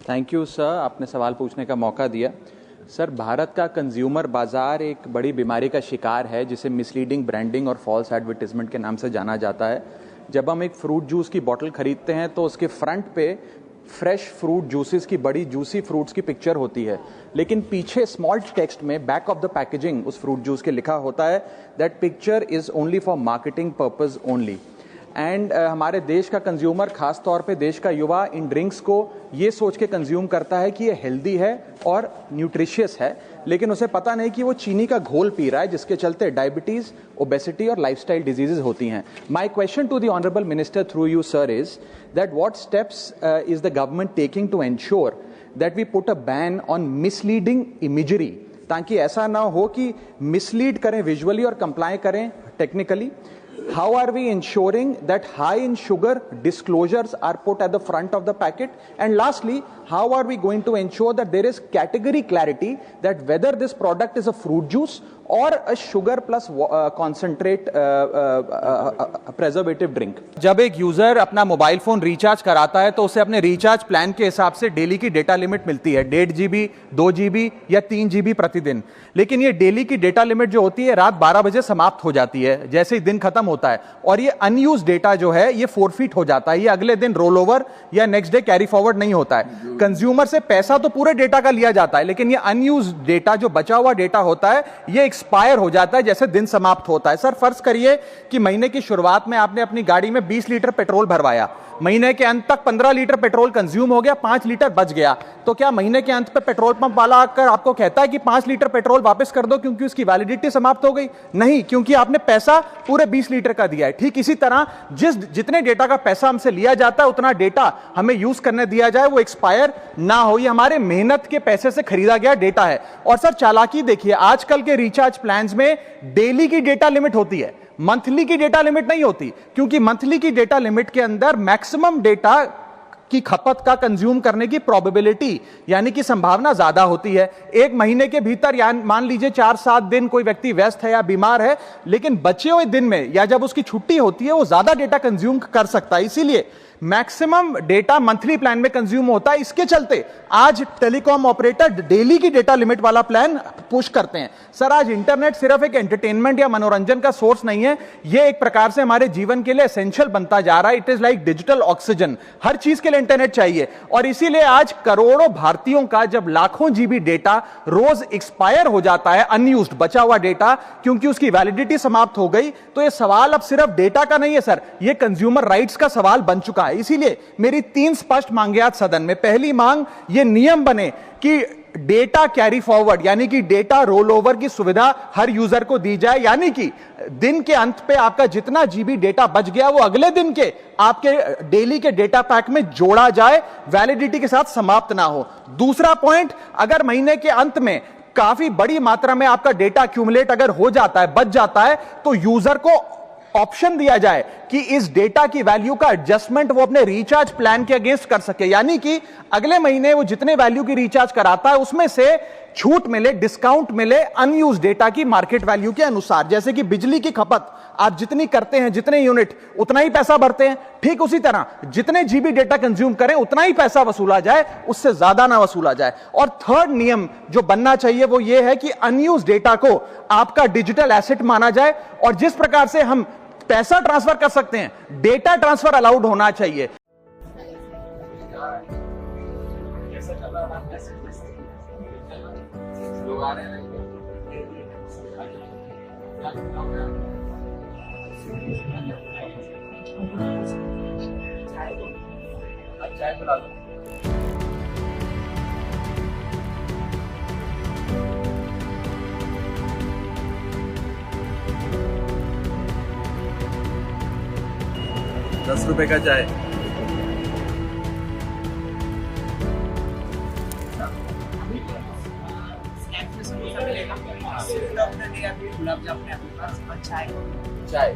Thank you sir, आपने सवाल पूछने का मौका दिया। सर, भारत का कंज्यूमर बाजार एक बड़ी बीमारी का शिकार है जिसे मिसलीडिंग ब्रांडिंग और फॉल्स एडवर्टीजमेंट के नाम से जाना जाता है। जब हम एक फ्रूट जूस की बोतल खरीदते हैं तो उसके फ्रंट पे फ्रेश फ्रूट जूसेस की बड़ी जूसी फ्रूट्स की पिक्चर होती है, लेकिन पीछे स्मॉल टेक्स्ट में बैक ऑफ द पैकेजिंग उस फ्रूट जूस के लिखा होता है that picture is only for marketing purpose only. And हमारे देश का कंज्यूमर, खास तौर पे देश का युवा, इन ड्रिंक्स को ये सोच के कंज्यूम करता है कि ये हेल्दी है और न्यूट्रिशियस है, लेकिन उसे पता नहीं कि वो चीनी का घोल पी रहा है जिसके चलते डायबिटीज, ओबेसिटी और लाइफस्टाइल डिजीजेज होती हैं। My question to the honourable minister through you sir is that what steps is the government taking to ensure that we put a ban on misleading imagery, ताकि ऐसा ना हो कि mislead करें visually और comply करें technically. How are we ensuring that high in sugar disclosures are put at the front of the packet? And lastly, how are we going to ensure that there is category clarity that whether this product is a fruit juice or a sugar plus concentrate preservative drink? जब एक user अपना mobile phone recharge कराता है तो उसे अपने recharge plan के हिसाब से डेली की डेटा लिमिट मिलती है, 1.5 GB, 2 GB या 3 GB प्रतिदिन। लेकिन ये डेली की डेटा लिमिट जो होती है रात 12 बजे समाप्त हो जाती है, जैसे ही दिन खत्म होता है, और ये अनयूज डेटा जो है ये फोरफीट हो जाता है, ये अगले दिन रोल ओवर या नेक्स्ट डे कैरी फॉरवर्ड नहीं होता है। कंज्यूमर से पैसा तो पूरे डेटा का लिया जाता है, लेकिन ये अनयूज डेटा, जो बचा हुआ डेटा होता है, ये एक्सपायर हो जाता है जैसे दिन समाप्त होता है। सर, फर्ज करिए कि महीने की शुरुआत में आपने अपनी गाड़ी में 20 लीटर पेट्रोल भरवाया, महीने के अंत तक 15 लीटर पेट्रोल कंज्यूम हो गया, 5 लीटर बच गया, तो क्या महीने के अंत पे पेट्रोल पंप वाला आकर आपको कहता है कि 5 लीटर पेट्रोल वापस कर दो क्योंकि उसकी वैलिडिटी समाप्त हो गई? नहीं, क्योंकि आपने पैसा पूरे 20 लीटर का दिया है। ठीक इसी तरह जितने डेटा का पैसा हमसे लिया जाता है उतना डेटा हमें यूज करने दिया जाए, वो एक्सपायर ना हो। ये हमारे मेहनत के पैसे से खरीदा गया डेटा है। और सर, चालाकी देखिए, आजकल के रिचार्ज प्लान्स में डेली की डेटा लिमिट होती है, मंथली की डेटा लिमिट नहीं होती, क्योंकि मंथली की डेटा लिमिट के अंदर मैक्सिमम डेटा की खपत का कंज्यूम करने की प्रोबेबिलिटी यानी कि संभावना ज्यादा होती है। एक महीने के भीतर या मान लीजिए 4-7 दिन कोई व्यक्ति व्यस्त है या बीमार है, लेकिन बचे हुए दिन में या जब उसकी छुट्टी होती है वो ज्यादा डेटा कंज्यूम कर सकता है, इसीलिए मैक्सिमम डेटा मंथली प्लान में कंज्यूम होता है। इसके चलते आज टेलीकॉम ऑपरेटर डेली की डेटा लिमिट वाला प्लान पुश करते हैं। सर, आज इंटरनेट सिर्फ एक एंटरटेनमेंट या मनोरंजन का सोर्स नहीं है, यह एक प्रकार से हमारे जीवन के लिए एसेंशियल बनता जा रहा है। It is like digital oxygen, हर चीज के लिए इंटरनेट चाहिए। और इसीलिए आज करोड़ों भारतीयों का जब लाखों जीबी डेटा रोज एक्सपायर हो जाता है, अनयूज्ड बचा हुआ डेटा, क्योंकि उसकी वैलिडिटी समाप्त हो गई, तो यह सवाल अब सिर्फ डेटा का नहीं है सर, यह कंज्यूमर राइट्स का सवाल बन चुका है। इसीलिए मेरी 3 स्पष्ट मांगे आज सदन में। पहली मांग, यह नियम बने कि डेटा कैरी फॉरवर्ड यानी कि डेटा रोल ओवर की सुविधा हर यूजर को दी जाए, यानी कि दिन के अंत पे आपका जितना जीबी डेटा बच गया वो अगले दिन के आपके डेली के डेटा पैक में जोड़ा जाए, वैलिडिटी के साथ समाप्त ना हो। दूसरा पॉइंट, अगर महीने के अंत में काफी बड़ी मात्रा में आपका डेटा एक्यूमुलेट अगर हो जाता है, बच जाता है, तो यूजर को ऑप्शन दिया जाए कि इस डेटा की वैल्यू का एडजस्टमेंट वो अपने रिचार्ज प्लान के अगेंस्ट कर सके, यानी कि अगले महीने वो जितने वैल्यू की रिचार्ज कराता है उसमें से छूट मिले, डिस्काउंट मिले अनयूज्ड डेटा की मार्केट वैल्यू के अनुसार। जैसे कि बिजली की खपत आप जितनी करते हैं, जितने यूनिट, उतना ही पैसा भरते हैं, ठीक उसी तरह जितने जीबी डेटा कंज्यूम करें उतना ही पैसा वसूला जाए, उससे ज्यादा ना वसूला जाए। और थर्ड नियम जो बनना चाहिए वो ये है कि अनयूज्ड डेटा को आपका डिजिटल एसेट माना जाए, और जिस प्रकार से हम पैसा ट्रांसफर कर सकते हैं, डेटा ट्रांसफर अलाउड होना चाहिए। चाय पिला दो। ₹10 का चाय।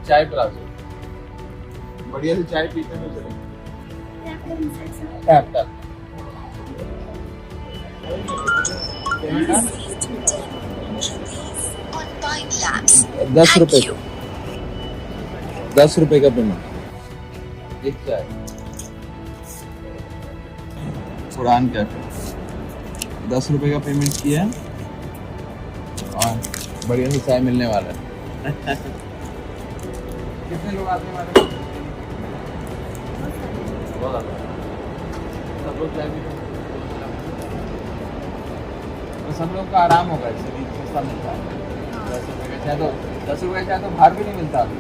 चाय पिला दो। बढ़िया से चाय पीते हैं चले। Tap tap. ₹10 ₹10 का पेमेंट। एक चाय। कुरान कैफे 10 रुपए का पेमेंट किया है और बढ़िया से चाय मिलने वाला है। कितने लोग आते हैं हमारे? बहुत आता है। सब लोग चाय पीते हैं। तो सब लोग का आराम होगा, इसलिए सस्ता मिलता है। 10 रुपये का चाय तो 10 रुपये का चाय तो बाहर भी नहीं मिलता अभी।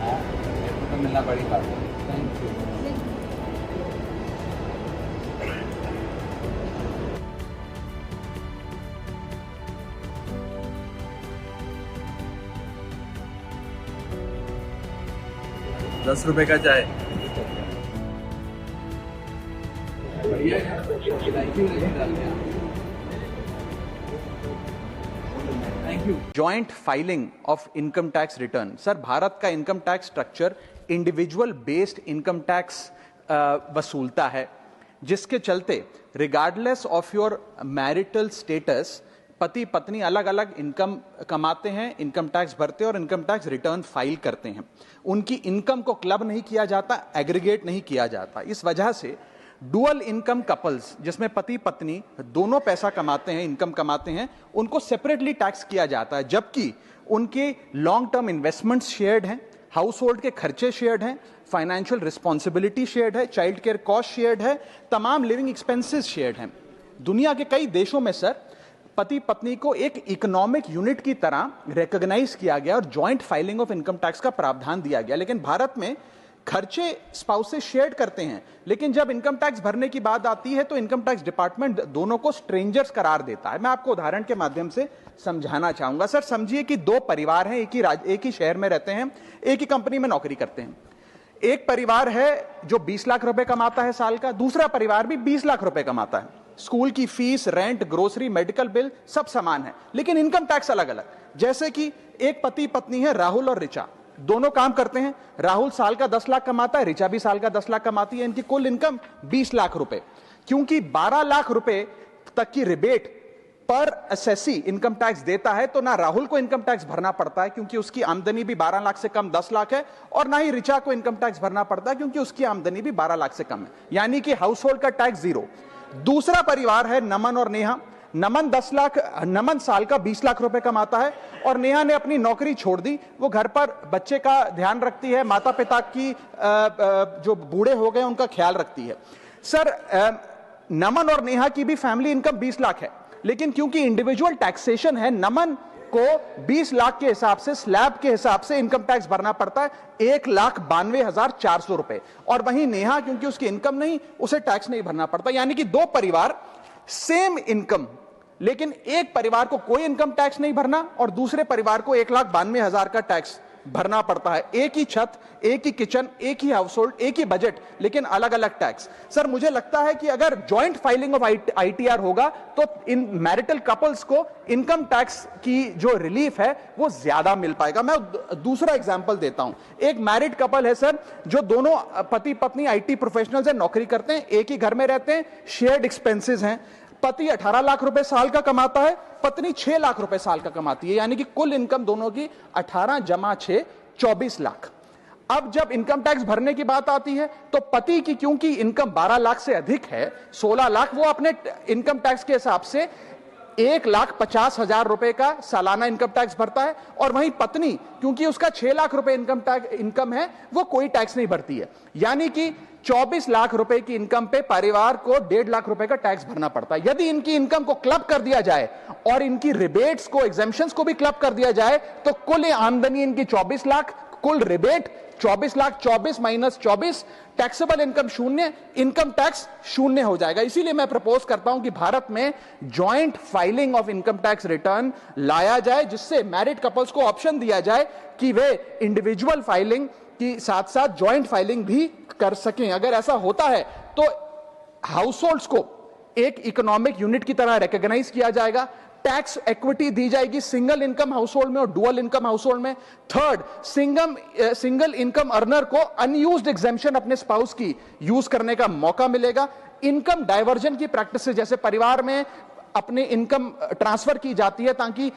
हाँ, 1 रुपये मिलना बड़ी बात है। Thank you. ₹10 का चाय। बढ़िया है। Thank you. Thank you. Joint filing of income tax return. Sir, Bharat का income tax structure individual based income tax वसूलता है, जिसके चलते regardless of your marital status पति पत्नी अलग अलग इनकम कमाते हैं, इनकम टैक्स भरते हैं और इनकम टैक्स रिटर्न फाइल करते हैं। उनकी इनकम को क्लब नहीं किया जाता, एग्रीगेट नहीं किया जाता। इस वजह से डुअल इनकम कपल्स, जिसमें पति पत्नी दोनों पैसा कमाते हैं, इनकम कमाते हैं, उनको सेपरेटली टैक्स किया जाता है, जबकि उनके लॉन्ग टर्म इन्वेस्टमेंट्स शेयर्ड हैं, हाउस होल्ड के खर्चे शेयर्ड हैं, फाइनेंशियल रिस्पॉन्सिबिलिटी शेयर्ड है, चाइल्ड केयर कॉस्ट शेयर्ड है, तमाम लिविंग एक्सपेंसेस शेयर्ड हैं। दुनिया के कई देशों में सर पति पत्नी को एक इकोनॉमिक यूनिट की तरह रिकॉग्नाइज किया गया और joint filing of income tax का प्रावधान दिया गया। लेकिन भारत में खर्चे स्पाउसेस शेयर करते हैं, लेकिन जब इनकम टैक्स भरने की बात आती है तो इनकम टैक्स डिपार्टमेंट दोनों को स्ट्रेंजर्स करार देता है। मैं आपको उदाहरण के माध्यम से समझाना चाहूंगा। सर, समझिए कि दो परिवार हैं, एक ही शहर में रहते हैं, एक ही कंपनी में नौकरी करते हैं। एक परिवार है जो 20 लाख रुपए कमाता है साल का, दूसरा परिवार भी 20 लाख रुपए कमाता है। स्कूल की fees, rent, grocery, medical bill सब समान है, लेकिन इनकम टैक्स अलग अलग। जैसे कि एक पति पत्नी है, राहुल और ऋचा, दोनों काम करते हैं। राहुल साल का 10 लाख कमाता है, ऋचा भी साल का 10 लाख कमाती है। इनकी कुल इनकम 20 लाख रुपए। क्योंकि 12 लाख रुपए तक की रिबेट पर एसएससी इनकम टैक्स देता है, तो ना राहुल को इनकम टैक्स भरना पड़ता है क्योंकि उसकी आमदनी भी 12 लाख से कम 10 लाख है, और ना ही ऋचा को इनकम टैक्स भरना पड़ता है क्योंकि उसकी आमदनी भी 12 लाख से कम है, यानी कि हाउस होल्ड का टैक्स जीरो। दूसरा परिवार है नमन और नेहा। नमन साल का 20 लाख रुपए कमाता है और नेहा ने अपनी नौकरी छोड़ दी। वो घर पर बच्चे का ध्यान रखती है, माता पिता की जो बूढ़े हो गए उनका ख्याल रखती है। सर, नमन और नेहा की भी फैमिली इनकम 20 लाख है, लेकिन क्योंकि इंडिविजुअल टैक्सेशन है, नमन को 20 लाख के हिसाब से, स्लैब के हिसाब से इनकम टैक्स भरना पड़ता है 1,92,400 रुपए, और वहीं नेहा क्योंकि उसकी इनकम नहीं, उसे टैक्स नहीं भरना पड़ता। यानी कि दो परिवार, सेम इनकम, लेकिन एक परिवार को कोई इनकम टैक्स नहीं भरना और दूसरे परिवार को 1,92,000 का टैक्स भरना पड़ता है। एक ही छत, एक ही किचन, एक ही हाउस होल्ड, एक ही बजट, लेकिन अलग अलग टैक्स। सर, मुझे लगता है कि अगर जॉइंट फाइलिंग ऑफ आईटीआर होगा तो इन मैरिटल कपल्स को इनकम टैक्स की जो रिलीफ है वो ज्यादा मिल पाएगा। मैं दूसरा एग्जांपल देता हूं। एक मैरिड कपल है सर, जो दोनों पति पत्नी आईटी प्रोफेशनल्स हैं, नौकरी करते हैं, एक ही घर में रहते हैं, शेयर्ड एक्सपेंसेस हैं। पति 18 लाख रुपए साल का कमाता है, पत्नी 6 लाख रुपए साल का कमाती है, यानी कि कुल इनकम दोनों की 18 जमा 6 24 लाख। अब जब इनकम टैक्स भरने की बात आती है तो पति की क्योंकि इनकम 12 लाख से अधिक है, 16 लाख, वो अपने इनकम टैक्स के हिसाब से 1,50,000 रुपए का सालाना इनकम टैक्स भरता है, और वहीं पत्नी क्योंकि उसका 6 लाख रुपए इनकम है, वो कोई टैक्स नहीं भरती है। यानी कि 24 लाख रुपए की इनकम पे परिवार को 1.5 लाख रुपए का टैक्स भरना पड़ता है। यदि इनकी इनकम को क्लब कर दिया जाए और इनकी रिबेट्स को, एग्जेम्पशंस को भी क्लब कर दिया जाए तो कुल आमदनी इनकी 24 लाख, कुल rebate 24 lakh, 24 minus 24, taxable income शून्य, इनकम टैक्स शून्य हो जाएगा। इसीलिए मैं प्रपोज करता हूं कि भारत में joint filing of income tax return लाया जाए, जिससे मैरिड कपल्स को ऑप्शन दिया जाए कि वे इंडिविजुअल फाइलिंग की साथ साथ जॉइंट फाइलिंग भी कर सकें। अगर ऐसा होता है तो हाउस होल्ड्स को एक इकोनॉमिक यूनिट की तरह रिकॉग्नाइज किया जाएगा, टैक्स इक्विटी दी जाएगी सिंगल इनकम हाउस होल्ड में और डुअल इनकम हाउस होल्ड में। थर्ड, सिंगल इनकम अर्नर को अनयूज्ड एग्जेम्पशन अपने स्पाउस की यूज करने का मौका मिलेगा। इनकम डाइवर्जन की प्रैक्टिस, जैसे परिवार में अपने इनकम ट्रांसफर की जाती है ताकि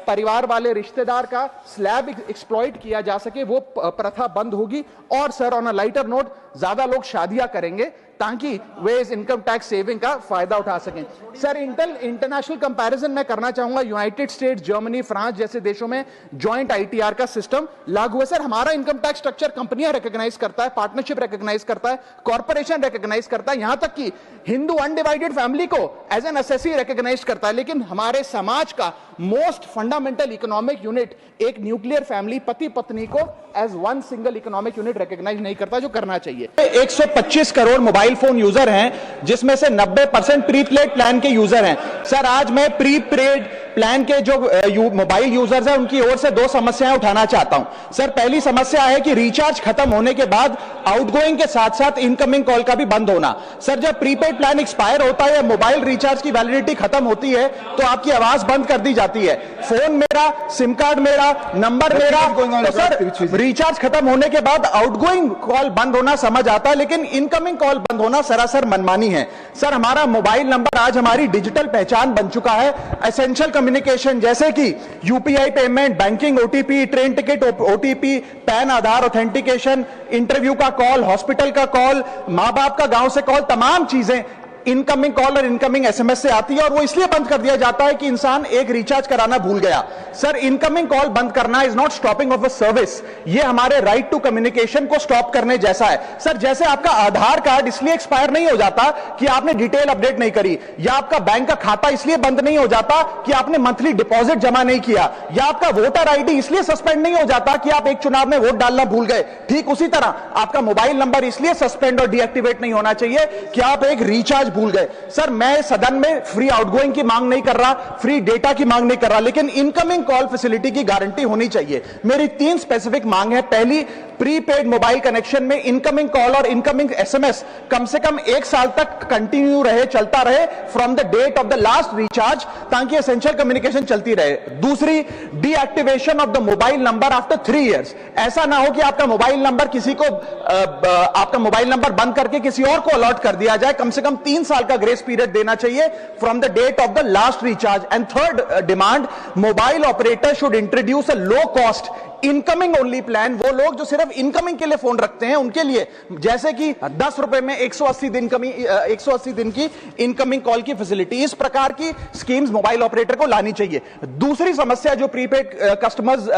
परिवार वाले रिश्तेदार का स्लैब एक्सप्लॉइट किया जा सके, वो प्रथा बंद होगी। और sir, on a lighter note, ज्यादा लोग शादियां करेंगे ताकि वे इस इनकम टैक्स सेविंग का फायदा उठा सकें। सर, इंटरनेशनल कंपैरिजन मैं करना चाहूंगा। यूनाइटेड स्टेट्स, जर्मनी, फ्रांस जैसे देशों में जॉइंट आईटीआर का सिस्टम लागू है। सर, हमारा इनकम टैक्स स्ट्रक्चर कंपनियां रिकॉग्नाइज करता है, पार्टनरशिप रिकॉग्नाइज करता है, कॉर्पोरेशन रिकॉग्नाइज करता है, यहां तक कि हिंदू अनडिवाइडेड फैमिली को एज एन एसएससी रिकॉग्नाइज करता है। लेकिन हमारे समाज का मोस्ट फंडामेंटल इकोनॉमिक यूनिट, एक न्यूक्लियर फैमिली, पति पत्नी को as one single economic unit recognise नहीं करता, जो करना चाहिए। 125 करोड़ मोबाइल फोन यूजर हैं, जिसमें से 90% प्रीपेड प्लान के यूजर हैं। सर, आज मैं प्रीपेड प्लान के जो मोबाइल यूजर्स हैं उनकी ओर से दो समस्याएं उठाना चाहता हूं। सर, पहली समस्या है कि रिचार्ज खत्म होने के बाद आउटगोइंग के साथ साथ इनकमिंग कॉल का भी बंद होना। सर, जब प्रीपेड प्लान एक्सपायर होता है या मोबाइल रिचार्ज की वैलिडिटी खत्म होती है तो आपकी आवाज बंद कर दी जाती है, फोन मेरा, सिम कार्ड मेरा, नंबर मेरा। तो सर, रिचार्ज खत्म होने के बाद आउटगोइंग कॉल बंद होना समझ आता है, लेकिन इनकमिंग कॉल बंद होना सरासर मनमानी है। सर, हमारा मोबाइल नंबर आज हमारी डिजिटल पहचान बन चुका है। एसेंशियल कम्युनिकेशन जैसे कि UPI payment, banking OTP, train ticket OTP, PAN Aadhaar authentication, interview का कॉल, हॉस्पिटल का कॉल, मां बाप का गांव से कॉल, तमाम चीजें इनकमिंग कॉल और इनकमिंग एसएमएस से आती है, और वो इसलिए बंद कर दिया जाता है कि इंसान एक रिचार्ज कराना भूल गया। सर, इनकमिंग कॉल बंद करना is not stopping of a service, ये हमारे राइट टू कम्युनिकेशन को स्टॉप करने जैसा है। सर, जैसे आपका आधार कार्ड इसलिए एक्सपायर नहीं हो जाता कि आपने डिटेल अपडेट नहीं करी, या आपका बैंक का खाता इसलिए बंद नहीं हो जाता कि आपने मंथली डिपॉजिट जमा नहीं किया, या आपका वोटर आईडी इसलिए सस्पेंड नहीं हो जाता कि आप एक चुनाव में वोट डालना भूल गए, ठीक उसी तरह आपका मोबाइल नंबर इसलिए सस्पेंड और डीएक्टिवेट नहीं होना चाहिए कि आप एक रिचार्ज भूल गए। सर, मैं सदन में फ्री आउटगोइंग की मांग नहीं कर रहा, फ्री डेटा की मांग नहीं कर रहा, लेकिन इनकमिंग कॉल फैसिलिटी की गारंटी होनी चाहिए। मेरी 3 स्पेसिफिक मांग है। पहली, प्रीपेड मोबाइल कनेक्शन में इनकमिंग कॉल और इनकमिंग एसएमएस कम से कम 1 साल तक कंटिन्यू रहे, चलता रहे from the date of the last recharge, ताकि एसेंशियल कम्युनिकेशन चलती रहे। दूसरी, deactivation of the mobile number after 3 years. ऐसा ना हो कि आपका मोबाइल नंबर किसी को आपका मोबाइल नंबर बंद करके किसी और को अलॉट कर दिया जाए। कम से कम 3 साल का ग्रेस पीरियड देना चाहिए from the date of the last recharge. And third demand, mobile operator should introduce a low cost incoming only plan. वो लोग जो सिर्फ इनकमिंग के लिए फोन रखते हैं उनके लिए, जैसे कि 10 रुपए में 180 दिन की इनकमिंग कॉल की फैसिलिटी, इस प्रकार की स्कीम्स मोबाइल ऑपरेटर को लानी चाहिए। दूसरी समस्या जो प्रीपेड कस्टमर्स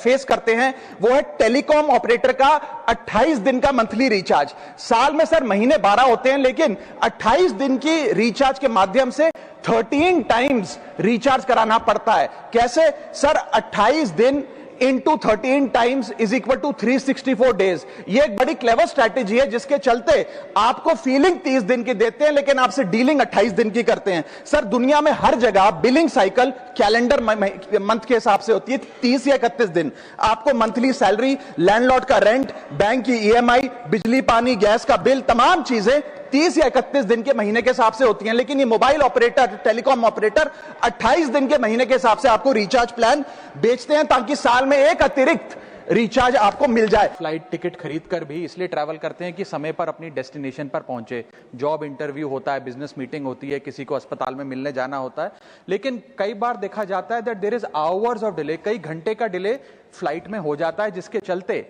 फेस करते हैं वो है टेलीकॉम ऑपरेटर का 28 दिन का मंथली रिचार्ज। साल में सर महीने 12 होते हैं, लेकिन 28 दिन की रिचार्ज के माध्यम से 13 टाइम्स रिचार्ज कराना पड़ता है। कैसे सर? 28 दिन into 13 times is equal to 364 days. ये एक बड़ी क्लेवर स्ट्रैटेजी है, जिसके चलते आपको फीलिंग 30 दिन की देते हैं, लेकिन आपसे डीलिंग 28 दिन की करते हैं। सर, दुनिया में हर जगह बिलिंग साइकिल कैलेंडर मंथ के हिसाब से होती है, 30 या 31 दिन। आपको मंथली सैलरी, लैंडलॉर्ड का रेंट, बैंक की ईएमआई, बिजली पानी गैस का बिल, तमाम चीजें 30 या 31 दिन के महीने के हिसाब से होती हैं। लेकिन ये मोबाइल ऑपरेटर, टेलीकॉम ऑपरेटर 28 दिन के महीने के हिसाब से आपको रिचार्ज प्लान बेचते हैं, ताकि साल में एक अतिरिक्त रिचार्ज आपको मिल जाए। फ्लाइट टिकट खरीद कर भी इसलिए ट्रैवल करते हैं कि समय पर अपनी डेस्टिनेशन पर पहुंचे। जॉब इंटरव्यू होता है, बिजनेस मीटिंग होती है, किसी को अस्पताल में मिलने जाना होता है, लेकिन कई बार देखा जाता है that there is hours of delay, कई घंटे का डिले फ्लाइट में हो जाता है, जिसके चलते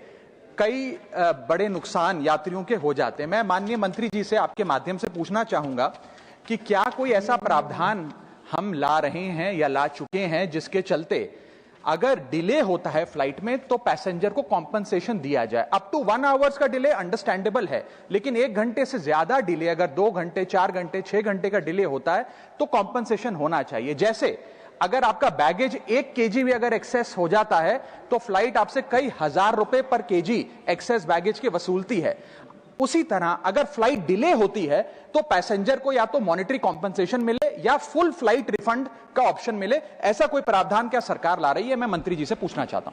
कई बड़े नुकसान यात्रियों के हो जाते हैं। मैं माननीय मंत्री जी से आपके माध्यम से पूछना चाहूंगा कि क्या कोई ऐसा प्रावधान हम ला रहे हैं या ला चुके हैं जिसके चलते अगर डिले होता है फ्लाइट में तो पैसेंजर को कॉम्पनसेशन दिया जाए। अप टू 1 आवर्स का डिले अंडरस्टैंडेबल है, लेकिन 1 घंटे से ज्यादा डिले, अगर 2 घंटे, 4 घंटे, 6 घंटे का डिले होता है तो कॉम्पनसेशन होना चाहिए। जैसे अगर आपका बैगेज 1 केजी भी अगर एक्सेस हो जाता है तो फ्लाइट आपसे कई हजार रुपए पर केजी एक्सेस बैगेज के वसूलती है। उसी तरह अगर फ्लाइट डिले होती है तो पैसेंजर को या तो मॉनेटरी कॉम्पनसेशन मिले या फुल फ्लाइट रिफंड का ऑप्शन मिले। ऐसा कोई प्रावधान क्या सरकार ला रही है? मैं मंत्री जी से पूछना चाहता हूं।